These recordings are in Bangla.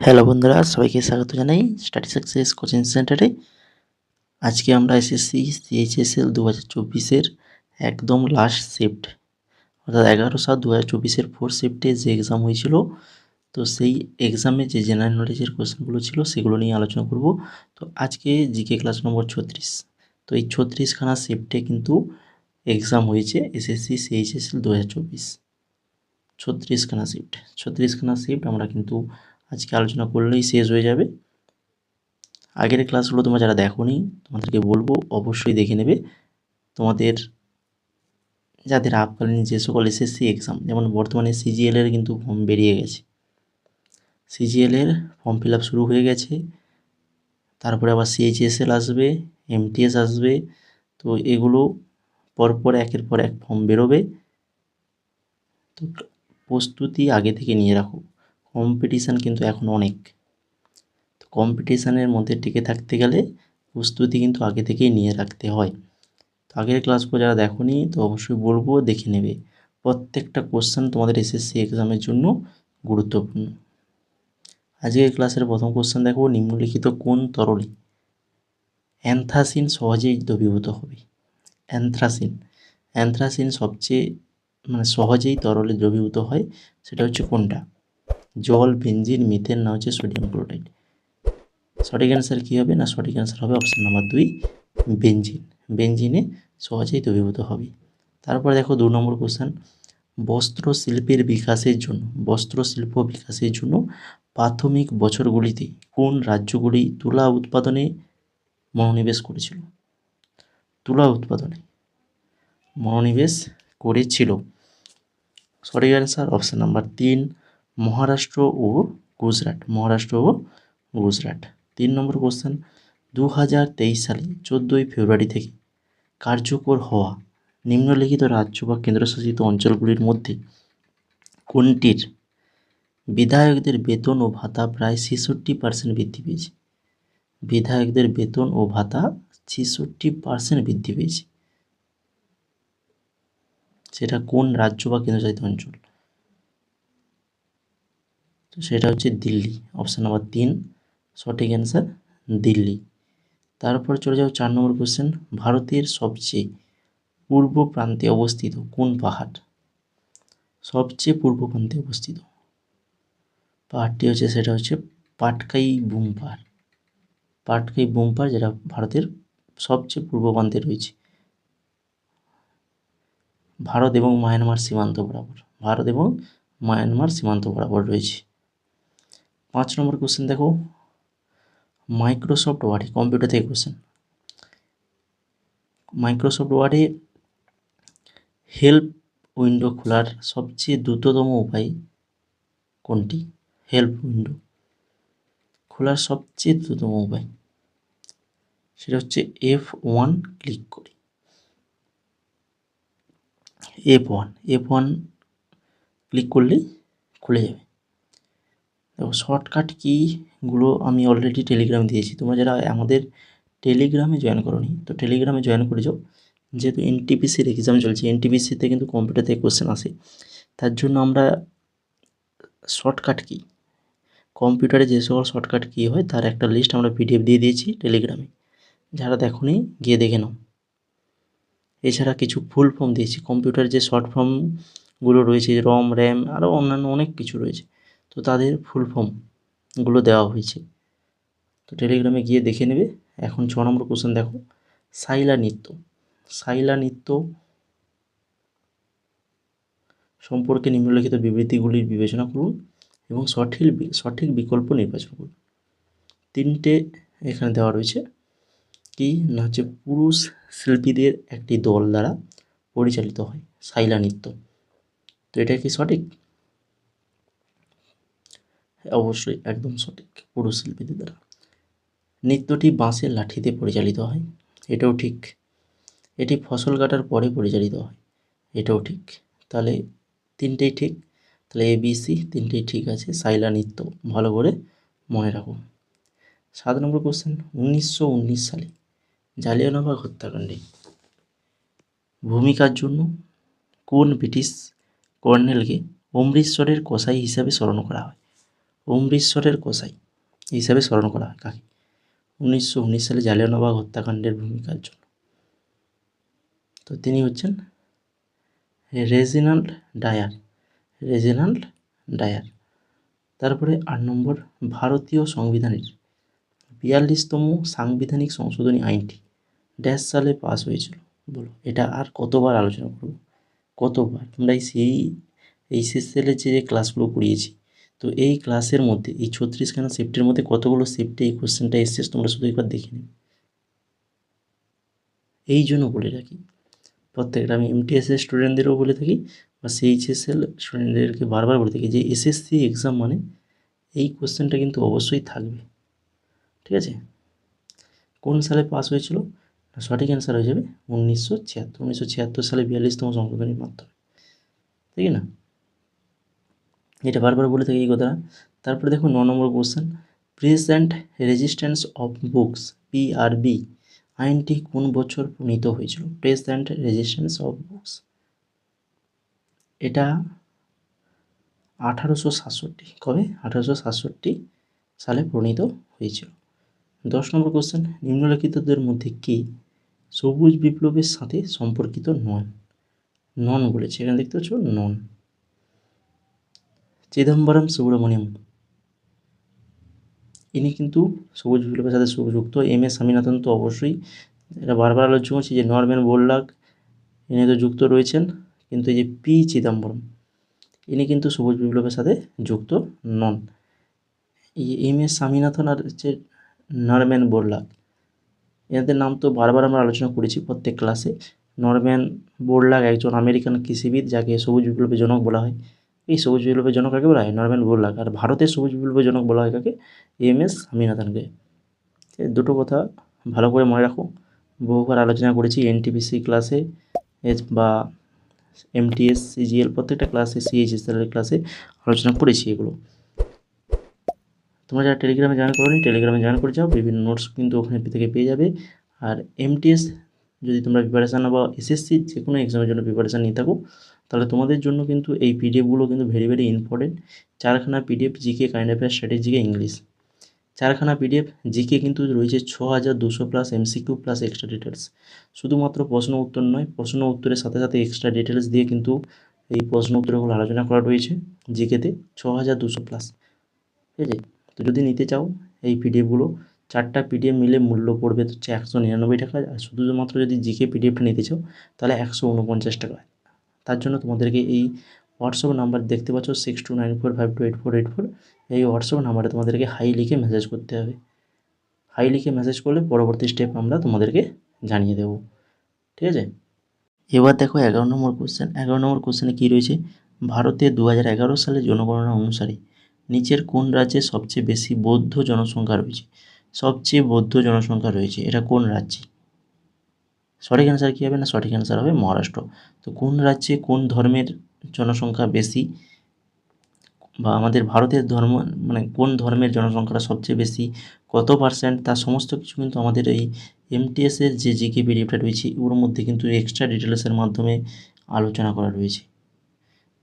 হ্যালো বন্ধুরা, সবাইকে স্বাগত জানাই স্টাডি সাকসেস কোচিং সেন্টারে। আজকে আমরা এসএসসি সিএইচএসএল 2024-এর একদম লাস্ট শিফট অর্থাৎ 11/7/2024-এর 4th শিফটে যে এক্সাম হয়েছিল, তো সেই এক্সামে যে জেনারেল নলেজের কোশ্চেনগুলো ছিল সেগুলো নিয়ে আলোচনা করব। তো আজকে জিকে ক্লাস নম্বর 36। তো এই 36খানা শিফটে কিন্তু এক্সাম হয়েছে এসএসসি সিএইচএসএল 2024। 36খানা শিফট আমরা কিন্তু আজকে আলোচনা করলেই শেষ হয়ে যাবে। আগের ক্লাসগুলো তোমরা যারা দেখোনি তোমাদেরকে বলবো অবশ্যই দেখে নেবে। তোমাদের যাদের আপকামিং যে সকল এসএসসি এক্সাম, যেমন বর্তমানে সিজিএলের কিন্তু ফর্ম বেরিয়ে গেছে, সিজিএলের ফর্ম ফিল আপ শুরু হয়ে গেছে। তারপরে আবার সিএইচএসএল আসবে, এমটিএস আসবে। তো এগুলো পরপর একের পর এক ফর্ম বেরোবে। তো প্রস্তুতি আগে থেকে নিয়ে রাখো, কম্পিটিশান কিন্তু এখন অনেক। তো কম্পিটিশানের মধ্যে টিকে থাকতে গেলে প্রস্তুতি কিন্তু আগে থেকেই নিয়ে রাখতে হয়। তো আগের ক্লাসগুলো যারা দেখোনি তো অবশ্যই বলবো দেখে নেবে। প্রত্যেকটা কোশ্চেন তোমাদের এসএসসি এক্সামের জন্য গুরুত্বপূর্ণ। আজকের ক্লাসের প্রথম কোশ্চেন দেখো, নিম্নলিখিত কোন তরলে অ্যানথ্রাসিন সহজেই দ্রবীভূত হবে? অ্যানথ্রাসিন সবচেয়ে সহজেই তরলে দ্রবীভূত হয়, সেটা হচ্ছে কোনটা? জল, বেনজিন, মিথেন, না হচ্ছে সোডিয়াম ক্লোরাইড? সঠিক অ্যান্সার কী হবে? না, সঠিক অ্যান্সার হবে অপশান নাম্বার 2, বেনজিন। বেনজিনে সহজেই দ্রবীভূত হবে। তারপরে দেখো 2 নম্বর কোশ্চেন, বস্ত্রশিল্প বিকাশের জন্য প্রাথমিক বছরগুলিতে কোন রাজ্যগুলি তুলা উৎপাদনে মনোনিবেশ করেছিল? তুলা উৎপাদনে মনোনিবেশ করেছিল। সঠিক অ্যান্সার অপশান নাম্বার 3, মহারাষ্ট্র ও গুজরাট। 3 নম্বর কোশ্চেন, 2023 সালে 14ই ফেব্রুয়ারি থেকে কার্যকর হওয়া নিম্নলিখিত রাজ্য বা কেন্দ্রশাসিত অঞ্চলগুলির মধ্যে কোনটির বিধায়কদের বেতন ও ভাতা প্রায় 66% বৃদ্ধি পেয়েছে? বিধায়কদের বেতন ও ভাতা 66% বৃদ্ধি পেয়েছে, সেটা কোন রাজ্য বা কেন্দ্রশাসিত অঞ্চল? তো সেটা হচ্ছে দিল্লি। অপশান নাম্বার 3, সঠিক অ্যান্সার দিল্লি। তারপর চলে যাও 4 নম্বর কোশ্চেন, ভারতের সবচেয়ে পূর্ব প্রান্তে অবস্থিত কোন পাহাড়? সবচেয়ে পূর্ব প্রান্তে অবস্থিত পাহাড়টি হচ্ছে, সেটা হচ্ছে পাটকাই বুম পাহাড়, যেটা ভারতের সবচেয়ে পূর্ব প্রান্তে রয়েছে, ভারত এবং মায়ানমার সীমান্ত বরাবর রয়েছে। 5 নম্বর কোশ্চেন দেখো, মাইক্রোসফট ওয়ার্ডে, কম্পিউটার থেকে কোশ্চেন, মাইক্রোসফট ওয়ার্ডে হেল্প উইন্ডো খোলার সবচেয়ে দ্রুততম উপায় কোনটি? হেল্প উইন্ডো খোলার সবচেয়ে দ্রুততম উপায়, সেটা হচ্ছে F1 ক্লিক করে। F1 ক্লিক করলেই খুলে যাবে। দেখো শর্টকাট কিগুলো আমি অলরেডি টেলিগ্রামে দিয়েছি, তোমরা যারা আমাদের টেলিগ্রামে জয়েন করোনি তো টেলিগ্রামে জয়েন করে যাও। যেহেতু এনটিপিসির এক্সাম চলছে, এনটিপিসিতে কিন্তু কম্পিউটার থেকে কোশ্চেন আসে, তার জন্য আমরা শর্টকাট কি, কম্পিউটারে যে সকল শর্টকাট কী হয় তার একটা লিস্ট আমরা পিডিএফ দিয়ে দিয়েছি টেলিগ্রামে, যারা দেখোনি গিয়ে দেখে নাও। এছাড়া কিছু ফুল ফর্ম দিয়েছি, কম্পিউটার যে শর্ট ফর্মগুলো রয়েছে, রম, র্যাম, আরও অন্যান্য অনেক কিছু রয়েছে, তো তাদের ফুল ফর্মগুলো দেওয়া হয়েছে, তো টেলিগ্রামে গিয়ে দেখে নেবে। এখন 6 নম্বর কোশ্চেন দেখো, সাইলা নৃত্য সম্পর্কে নিম্নলিখিত বিবৃতিগুলির বিবেচনা করুন এবং সঠিক বিকল্প নির্বাচন করুন। 3টে এখানে দেওয়া রয়েছে, কি না হচ্ছে পুরুষ শিল্পীদের একটি দল দ্বারা পরিচালিত হয় সাইলা নৃত্য, তো এটা কি সঠিক? অবশ্যই একদম সঠিক, পুরুষ শিল্পীদের দ্বারা। নৃত্যটি বাঁশের লাঠিতে পরিচালিত হয়, এটাও ঠিক। এটি ফসল কাটার পরে পরিচালিত হয়, এটাও ঠিক। তাহলে 3টেই ঠিক, তাহলে ABC 3টেই ঠিক আছে। সাইলা নৃত্য ভালো করে মনে রাখো। 7 নম্বর কোশ্চেন, 1919 সালে জালিয়ানওয়ালাবাগ হত্যাকাণ্ডে ভূমিকার জন্য কোন ব্রিটিশ কর্নেলকে অমৃতসরের কসাই হিসাবে স্মরণ করা হয়? অমৃতসরের কসাই হিসাবে স্মরণ করা হয় কাকে? 1919 সালে জালিয়ানওয়ালাবাগ হত্যাকাণ্ডের ভূমিকার জন্য। তো তিনি হচ্ছেন রেজিনাল্ড ডায়ার। Reginald Dier. তারপরে 8 নম্বর, ভারতীয় সংবিধানের 42তম সাংবিধানিক সংশোধনী আইনটি ড্যাশ সালে পাস হয়েছিল? বলো, এটা আর কতবার আলোচনা করব, কতবার তোমরা এই সেলের যে ক্লাসগুলো করিয়েছি, তো এই ক্লাসের মধ্যে এই 36খানা শিফটের মধ্যে কতগুলো শিফটে এই কোশ্চেনটা এসছে তোমরা শুধু একবার দেখে নেবে। এই জন্য বলে রাখি, প্রত্যেকটা আমি এমটিএসের স্টুডেন্টদেরও বলে থাকি বা সিএইচএসএল স্টুডেন্টদেরকে বারবার বলে থাকি যে এসএসসি এক্সাম মানে এই কোশ্চেনটা কিন্তু অবশ্যই থাকবে, ঠিক আছে? কোন সালে পাস হয়েছিল? সঠিক অ্যান্সার হয়ে যাবে 1976 সালে 42তম সংশোধনীর মাধ্যমে, ঠিক না? এটা বারবার বলে থাকি এই কথাটা। তারপরে দেখো 9 নম্বর question, press and resistance of books PRB আইনটি কোন বছর প্রণীত হয়েছিল? Press and resistance of books, এটা 1867। কবে? 1867 সালে প্রণীত হয়েছিল। 10 নম্বর কোশ্চেন, নিম্নলিখিতদের মধ্যে কে সবুজ বিপ্লবের সাথে সম্পর্কিত নন? নন বলেছে, এখানে দেখতে পাচ্ছ নন। চিদম্বরম সুব্রমণিয়াম, ইনি কিন্তু সবুজ বিপ্লবের সাথে যুক্ত। এম এস স্বামীনাথন তো অবশ্যই, এটা বারবার আলোচনা করছি যে নরম্যান বোরলাগ ইনি তো যুক্ত রয়েছেন, কিন্তু এই যে পি চিদম্বরম ইনি কিন্তু সবুজ বিপ্লবের সাথে যুক্ত নন। এই এম এস স্বামীনাথন আর হচ্ছে নরম্যান বোরলাগ, এনাদের নাম তো বারবার আমরা আলোচনা করেছি প্রত্যেক ক্লাসে। নরম্যান বোরলাগ একজন আমেরিকান কৃষিবিদ, যাকে সবুজ বিপ্লবের জনক বলা হয়। এই সবুজ বিপ্লবের জনক কাকে বলা হয়? নরম্যান বোরলাগ। আর ভারতের সবুজ বিপ্লবের জনক বলা হয় কাকে? এম এস স্বামীনাথনকে। এই দুটো কথা ভালো করে মনে রাখো, বহুবার আলোচনা করেছি এনটিপিসি ক্লাসে বা এমটিএস সিজিএল প্রত্যেকটা ক্লাসে, সিএইচএসএল ক্লাসে আলোচনা করেছি এগুলো। তোমরা যারা টেলিগ্রামে জয়েন করোনি টেলিগ্রামে জয়েন করে যাও, বিভিন্ন নোটস কিন্তু ওখানে থেকে পেয়ে যাবে। আর এমটিএস যদি তোমরা প্রিপারেশান বা এসএসসি যে কোনো এক্সামের জন্য প্রিপারেশান নিয়ে থাকো, তাহলে তোমাদের জন্য কিন্তু এই পিডিএফগুলো কিন্তু ভেরি ভেরি ইম্পর্টেন্ট। 4খানা PDF GK, current affairs, strategy, English. 4খানা পিডিএফ জিকে কিন্তু রয়েছে 6200 plus MCQ plus extra details. শুধুমাত্র প্রশ্ন উত্তর নয়, প্রশ্ন উত্তরের সাথে সাথে এক্সট্রা ডিটেলস দিয়ে কিন্তু এই প্রশ্ন উত্তরগুলো আলোচনা করা রয়েছে জিকেতে 6200 প্লাস, ঠিক আছে? তো যদি নিতে চাও এই পিডিএফগুলো, 4টা পিডিএফ মিলে মূল্য পড়বে হচ্ছে 199 টাকা। আর শুধুমাত্র যদি জিকে পিডিএফটা নিতে চাও তাহলে 149 টাকা। তার জন্য তোমাদেরকে এই হোয়াটসঅ্যাপ নাম্বার দেখতে পাচ্ছ 6294528484, এই হোয়াটসঅ্যাপ নাম্বারে তোমাদেরকে হাই লিখে মেসেজ করতে হবে। হাই লিখে মেসেজ করলে পরবর্তী স্টেপ আমরা তোমাদেরকে জানিয়ে দেবো, ঠিক আছে? এবার দেখো 11 নম্বর কোশ্চেন। 11 নম্বর কোশ্চেনে কী রয়েছে? ভারতে 2011 সালের জনগণনা অনুসারে নিচের কোন রাজ্যে সবচেয়ে বেশি বৌদ্ধ জনসংখ্যা রয়েছে? সবচেয়ে বৌদ্ধ জনসংখ্যা রয়েছে, এটা কোন রাজ্যে? সঠিক অ্যান্সার কী হবে? না, সঠিক অ্যান্সার হবে মহারাষ্ট্র। তো কোন রাজ্যে কোন ধর্মের জনসংখ্যা বেশি, বা আমাদের ভারতের ধর্ম মানে কোন ধর্মের জনসংখ্যাটা সবচেয়ে বেশি, কত পার্সেন্ট, তার সমস্ত কিছু কিন্তু আমাদের এই এমটিএসের যে জিকে পিডিএফটা রয়েছে ওর মধ্যে কিন্তু এক্সট্রা ডিটেলসের মাধ্যমে আলোচনা করা রয়েছে।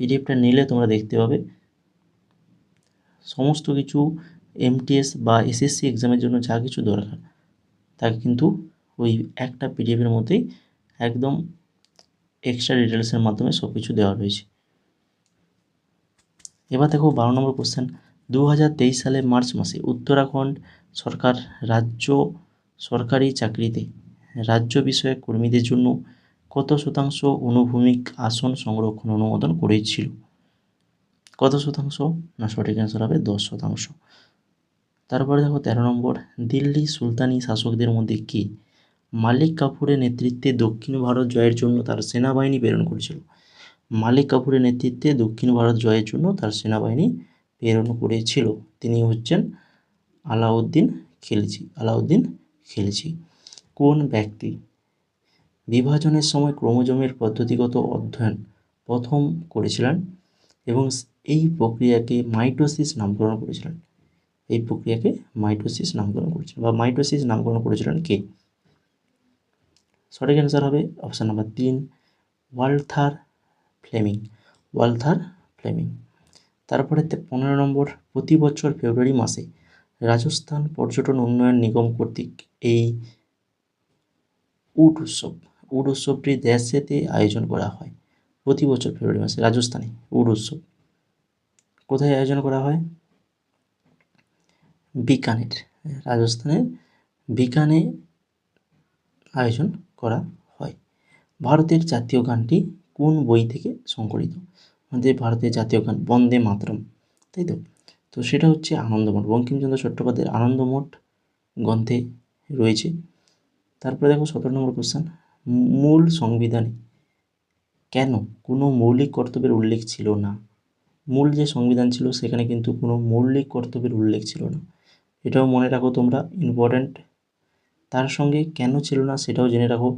পিডিএফটা নিলে তোমরা দেখতে পাবে সমস্ত কিছু এমটিএস বা এসএসসি এক্সামের জন্য যা কিছু দরকার তা কিন্তু ওই একটা পিডিএফের মধ্যেই একদম এক্সট্রা ডিটেলসের মাধ্যমে সব কিছু দেওয়া রয়েছে। এবার দেখো 12 নম্বর কোশ্চেন, 2023 সালের মার্চ মাসে উত্তরাখণ্ড সরকার রাজ্য সরকারি চাকরিতে রাজ্য বিষয়ক কর্মীদের জন্য কত শতাংশ অনুভূমিক আসন সংরক্ষণ অনুমোদন করেছিল? কত শতাংশ? না, সঠিক অ্যান্সার হবে 10%। তারপরে দেখো 13 নম্বর, দিল্লি সুলতানি শাসকদের মধ্যে কে মালিক কাফুরের নেতৃত্বে দক্ষিণ ভারত জয়ের জন্য তার সেনাবাহিনী প্রেরণ করেছিল? মালিক কাফুরের নেতৃত্বে দক্ষিণ ভারত জয়ের জন্য তার সেনাবাহিনী প্রেরণ করেছিল, তিনি হচ্ছেন আলাউদ্দিন খিলজি। আলাউদ্দিন খিলজি। কোন ব্যক্তি বিভাজনের সময় ক্রোমোজোমের পদ্ধতিগত অধ্যয়ন প্রথম করেছিলেন এবং এই প্রক্রিয়াকে মাইটোসিস নামকরণ করেছিলেন? এই প্রক্রিয়াকে মাইটোসিস নামকরণ করেছিলেন বা মাইটোসিস নামকরণ করেছিলেন কে? সঠিক অ্যান্সার হবে option number 3, Walther Flemming. Walther Flemming. তারপরে 15 নম্বর, প্রতি বছর ফেব্রুয়ারি মাসে রাজস্থান পর্যটন উন্নয়ন নিগম কর্তৃক এই উট উৎসবটি দেশেতে আয়োজন করা হয়। প্রতি বছর ফেব্রুয়ারি মাসে রাজস্থানে উট উৎসব কোথায় আয়োজন করা হয়? বিকানের, রাজস্থানের বিকানে আয়োজন করা হয়। ভারতের জাতীয় গানটি কোন বই থেকে সংকলিত? আমাদের ভারতের জাতীয় গান বন্দে মাতরম, তাই তো? তো সেটা হচ্ছে আনন্দমঠ, বঙ্কিমচন্দ্র চট্টোপাধ্যায়ের আনন্দমঠ গ্রন্থে রয়েছে। তারপরে দেখো 17 নম্বর কোশ্চেন, মূল সংবিধানে কেন কোনো মৌলিক কর্তব্যের উল্লেখ ছিল না? মূল যে সংবিধান ছিল সেখানে কিন্তু কোনো মৌলিক কর্তব্যের উল্লেখ ছিল না, এটাও মনে রাখো তোমরা, ইম্পর্ট্যান্ট। তার সঙ্গে কেন ছিল না সেটাও জেনে রাখো।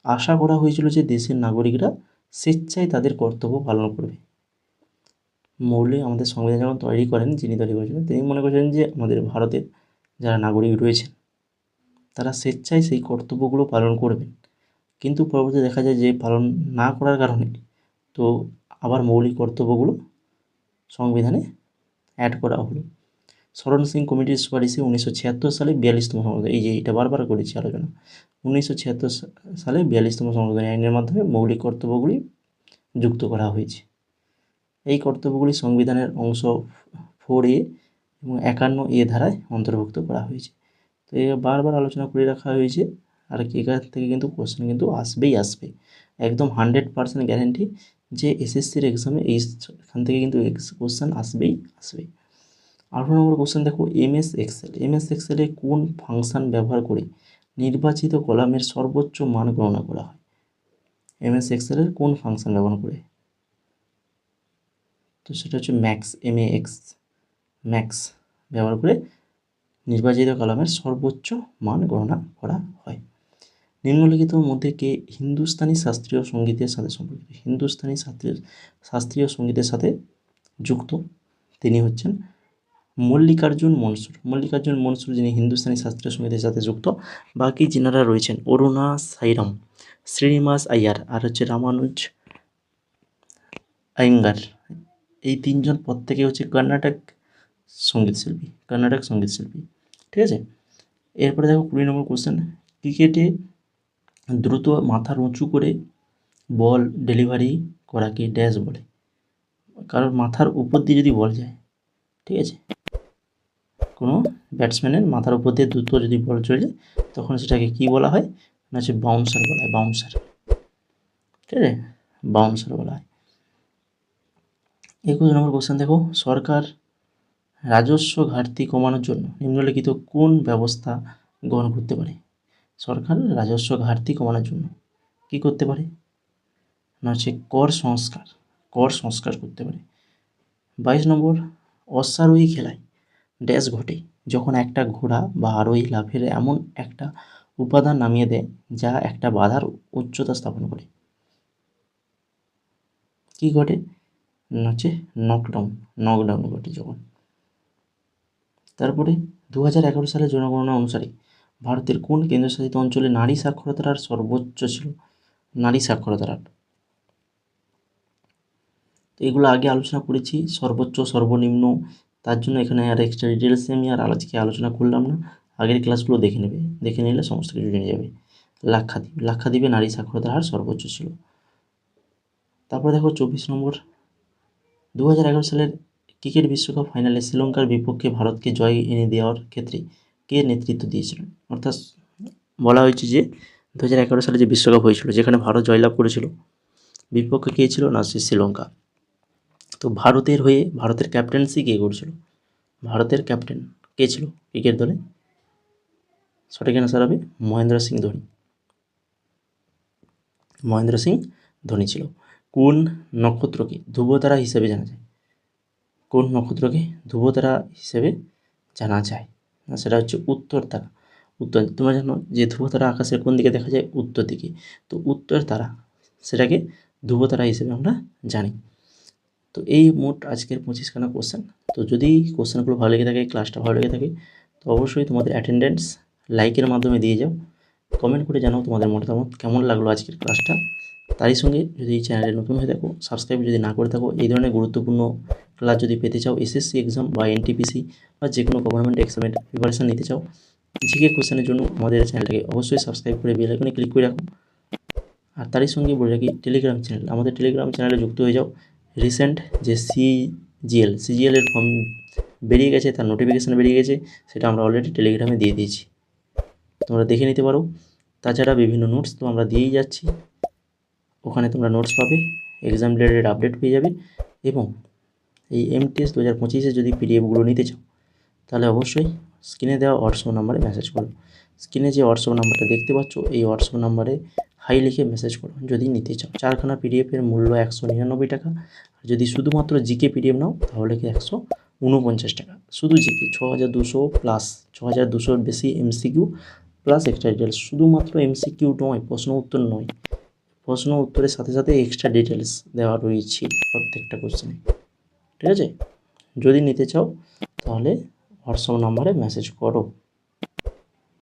আশা করা হয়েছিল যে দেশের নাগরিকরা স্বেচ্ছায় তাদের কর্তব্য পালন করবে। মৌলিক আমাদের সংবিধান যখন তৈরি করেন, যিনি তৈরি করেছিলেন তিনি মনে করেছিলেন যে আমাদের ভারতের যারা নাগরিক রয়েছেন তারা স্বেচ্ছায় সেই কর্তব্যগুলো পালন করবেন, কিন্তু পরবর্তীতে দেখা যায় যে পালন না করার কারণে তো আবার মৌলিক কর্তব্যগুলো সংবিধানে অ্যাড করা হলো। শরণ সিং কমিটির সুপারিশে 1976 সালে 42তম সংশোধনী, এই যে এটা বারবার করেছি আলোচনা, 1976 সালে 42তম সংশোধনী আইনের মাধ্যমে মৌলিক কর্তব্যগুলি যুক্ত করা হয়েছে। এই কর্তব্যগুলি সংবিধানের অংশ 4A এবং 51A ধারায় অন্তর্ভুক্ত করা হয়েছে। তো এ বারবার আলোচনা করে রাখা হয়েছে, আর এখান থেকে কিন্তু কোশ্চেন কিন্তু আসবেই আসবে, একদম 100% গ্যারেন্টি যে এসএসসির এক্সামে এইখান থেকে কিন্তু কোশ্চেন আসবেই আসবে। 18 নম্বর কোশ্চেন দেখো, এমএস এক্সেলে কোন ফাংশন ব্যবহার করে নির্বাচিত কলামের সর্বোচ্চ মান গণনা করা হয়? এমএস এক্সেলের কোন ফাংশন ব্যবহার করে? তো সেটা হচ্ছে ম্যাক্স, ম্যাক্স ব্যবহার করে নির্বাচিত কলামের সর্বোচ্চ মান গণনা করা হয়। নিম্নলিখিত মধ্যে কে হিন্দুস্তানি শাস্ত্রীয় সঙ্গীতের সাথে সম্পর্কিত? হিন্দুস্তানি শাস্ত্রীয় সঙ্গীতের সাথে যুক্ত তিনি হচ্ছেন মল্লিকার্জুন মনসুর, যিনি হিন্দুস্তানি শাস্ত্রীয় সঙ্গীতের সাথে যুক্ত। বাকি যিনারা রয়েছেন অরুণা সাইরাম, শ্রীনিবাস আইয়ার আর হচ্ছে রামানুজ আয়েঙ্গার, এই তিনজন প্রত্যেকে হচ্ছে কর্ণাটক সঙ্গীতশিল্পী, ঠিক আছে। এরপরে দেখো 20 নম্বর কোশ্চেন, ক্রিকেটে দ্রুত মাথা উঁচু করে বল ডেলিভারি করাকে ড্যাশ বলে? কারণ মাথার উপর দিয়ে যদি বল যায়, ঠিক আছে, কোনো ব্যাটসম্যানের মাথার উপর দিয়ে দ্রুত যদি বল চলে যায় তখন সেটাকে কি বলা হয় না, হচ্ছে বাউন্সার বলা হয়, বাউন্সার, ঠিক আছে, বাউন্সার বলা হয়। 21 নম্বর কোশ্চেন দেখো, সরকার রাজস্ব ঘাটতি কমানোর জন্য নিম্নলিখিত কোন ব্যবস্থা গ্রহণ করতে পারে? সরকার রাজস্ব ঘাটতি কমানোর জন্য কি করতে পারে না, হচ্ছে কর সংস্কার করতে পারে। 22 নম্বর, অশ্বারোহী খেলায় ড্যাশ ঘটে যখন একটা ঘোড়া বা আরোহী লাফের এমন একটা উপাদান নামিয়ে দেয় যা একটা বাধার উচ্চতা স্থাপন করে? কি ঘটে না, হচ্ছে নকডাউন ঘটে যখন। তারপরে 2011 সালের জনগণনা অনুসারে ভারতের কোন কেন্দ্রশাসিত অঞ্চলে নারী সাক্ষরতার হার সর্বোচ্চ ছিল? নারী সাক্ষরতার হার, তো এগুলো আগে আলোচনা করেছি, সর্বোচ্চ সর্বনিম্ন, তার জন্য এখানে আর এক্সট্রা ডিটেলসে আমি আর আজকে আলোচনা করলাম না, আগের ক্লাসগুলো দেখে নিলে সমস্ত কিছু জেনে যাবে। লাক্ষাদ্বীপে নারী সাক্ষরতার হার সর্বোচ্চ ছিল। তারপরে দেখো 24 নম্বর, 2011 সালের ক্রিকেট বিশ্বকাপ ফাইনালে শ্রীলঙ্কার বিপক্ষে ভারতকে জয় এনে দেওয়ার ক্ষেত্রে কে নেতৃত্ব দিয়েছিলেন? অর্থাৎ বলা হয়েছে যে 2011 সালে যে বিশ্বকাপ হয়েছিল যেখানে ভারত জয়লাভ করেছিল, বিপক্ষে কে ছিল না, সে শ্রীলঙ্কা। তো ভারতের ক্যাপ্টেন্সি কে করছিল? ভারতের ক্যাপ্টেন কে ছিল ক্রিকেট দলে? সঠিক অ্যান্সার হবে মহেন্দ্র সিং ধোনি ছিল। কোন নক্ষত্রকে ধ্রুবতারা হিসেবে জানা যায়? সেটা হচ্ছে উত্তর তারা। তোমরা জানো যে ধ্রুবতারা আকাশের কোন দিকে দেখা যায়? উত্তর দিকে। তো উত্তর তারা, সেটাকে ধ্রুবতারা হিসেবে আমরা জানি। তো এই মোট আজকের 25খানা কোশ্চেন। তো যদি কোশ্চেনগুলো ভালো লেগে থাকে, ক্লাসটা ভালো লেগে থাকে, তো অবশ্যই তোমাদের অ্যাটেন্ডেন্স লাইকের মাধ্যমে দিয়ে যাও, কমেন্ট করে জানাও তোমাদের মতামত কেমন লাগলো আজকের ক্লাসটা। তারই সঙ্গে যদি এই চ্যানেলে নতুন হয়ে থাকো, সাবস্ক্রাইব যদি না করে থাকো, এই ধরনের গুরুত্বপূর্ণ ক্লাস যদি পেতে চাও, এসএসসি এক্সাম বা এনটিপিসি বা যে কোনো গভর্নমেন্ট এক্সামের প্রিপারেশান নিতে চাও, জিকে কোশ্চেনের জন্য আমাদের চ্যানেলটাকে অবশ্যই সাবস্ক্রাইব করে বেল আইকনে ক্লিক করে রাখো। আর তারই সঙ্গে বলে রাখি টেলিগ্রাম চ্যানেল, আমাদের টেলিগ্রাম চ্যানেলে যুক্ত হয়ে যাও। রিসেন্ট যে সিজিএল এর ফর্ম বেরিয়ে গেছে, তার নোটিফিকেশান বেরিয়ে গেছে, সেটা আমরা অলরেডি টেলিগ্রামে দিয়ে দিয়েছি, তোমরা দেখে নিতে পারো। তাছাড়া বিভিন্ন নোটস তো আমরা দিয়েই যাচ্ছি, ওখানে তোমরা নোটস পাবে, এক্সাম রিলেটেড আপডেট পেয়ে যাবে। এবং এই এমটিএস 2025 যদি পিডিএফগুলো নিতে চাও, তাহলে অবশ্যই স্ক্রিনে দেওয়া হোয়াটসঅ্যাপ নাম্বারে মেসেজ করো। স্ক্রিনে যে হোয়াটসঅ্যাপ নাম্বারটা দেখতে পাচ্ছ, এই হোয়াটসঅ্যাপ নাম্বারে হাই লিখে মেসেজ করো যদি নিতে চাও। 4খানা পিডিএফের মূল্য 199 টাকা। আর যদি শুধুমাত্র জিকে পিডিএফ নাও তাহলে কি 149 টাকা। শুধু জিকে 6200 প্লাস 6200 বেশি এমসিকিউ প্লাস এক্সট্রা ডিটেলস। শুধুমাত্র এমসিকিউ নয়, প্রশ্ন উত্তর নয়, প্রশ্ন উত্তরের সাথে সাথে এক্সট্রা ডিটেলস দেওয়া রয়েছে প্রত্যেকটা কোশ্চেনে। ঠিক আছে, যদি নিতে চাও তাহলে হোয়াটসঅ্যাপ নাম্বারে মেসেজ করো।